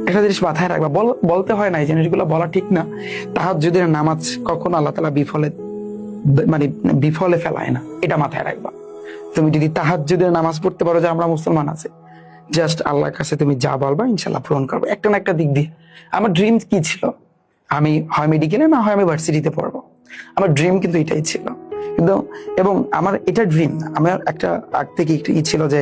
একটা জিনিস মাথায় রাখবা, বলতে হয় না এই জিনিসগুলো বলা ঠিক না। তাহাজ্জুদের নামাজ কখনো আল্লাহ তাআলা মানে বিফলে ফেলায় না, এটা মাথায় রাখবা। তুমি যদি তাহাজ্জুদের নামাজ পড়তে পারো, যে আমরা মুসলমান আছে, জাস্ট আল্লাহর কাছে তুমি যা বলবা ইনশাল্লাহ পূরণ করবো একটা না একটা দিক দিয়ে। আমার ড্রিম কি ছিল, আমি হয় মেডিকেলে না হয় আমি ভার্সিটিতে পড়বো। আমার ড্রিম কিন্তু এটাই ছিল। কিন্তু এবং আমার এটা ড্রিম না, আমার একটা আগ থেকে একটু ছিল যে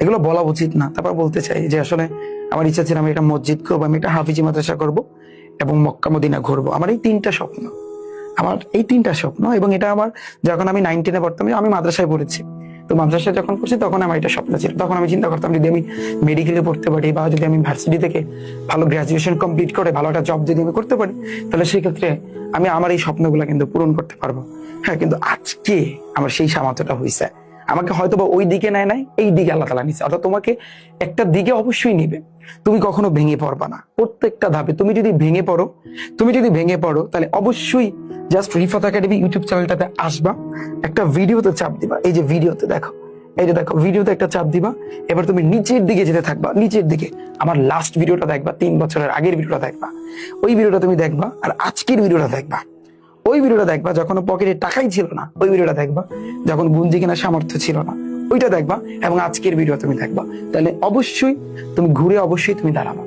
এগুলো বলা উচিত না, তারপর বলতে চাই যে আসলে আমার ইচ্ছা ছিল আমি একটা মসজিদ করবো, আমি একটা হাফিজি মাদ্রাসা করবো এবং মক্কা মদিনা ঘুরবো। আমার এই তিনটা স্বপ্ন, এবং এটা আমার যখন আমি 9 10-এ পড়তাম, আমি মাদ্রাসায় পড়েছি, তো মাদ্রাসায় যখন পড়ছি তখন আমার এটা স্বপ্ন ছিল। তখন আমি চিন্তা করতাম যদি আমি মেডিকেলে পড়তে পারি বা যদি আমি ভার্সিটি থেকে ভালো গ্রাজুয়েশন কমপ্লিট করে ভালো একটা জব যদি আমি করতে পারি, তাহলে সেই ক্ষেত্রে আমি আমার এই স্বপ্নগুলো কিন্তু পূরণ করতে পারবো। হ্যাঁ, কিন্তু আজকে আমার সেই সামর্থ্যটা হয়েছে, আমাকে হয়তো বা ওই দিকে নেয় নাই, এই দিকে আল্লাহ তাআলা নিছে। অর্থাৎ তোমাকে একটা দিকে অবশ্যই নিবে, তুমি কখনো ভেঙে পড়বা না। প্রত্যেকটা ধাপে তুমি যদি ভেঙে পড়ো তাহলে অবশ্যই জাস্ট রিফাত একাডেমি ইউটিউব চ্যানেলটাতে আসবা, একটা ভিডিওতে চাপ দিবা, এই যে ভিডিওতে দেখো, ভিডিওতে একটা চাপ দিবা। এবার তুমি নিচের দিকে যেতে থাকবা, নিচের দিকে আমার লাস্ট ভিডিওটা দেখবা, 3 বছরের আগের ভিডিওটা দেখবা, ওই ভিডিওটা তুমি দেখবা। আর আজকের ভিডিওটা দেখবা, ওই ভিডিওটা দেখবা যখন পকেটে টাকাই ছিল না, ওই ভিডিওটা দেখবা যখন গুঞ্জি কেনার সামর্থ্য ছিল না, ওইটা দেখবা। এবং আজকের ভিডিও তুমি দেখবা, তাহলে অবশ্যই তুমি ঘুরে অবশ্যই তুমি দাঁড়াবা।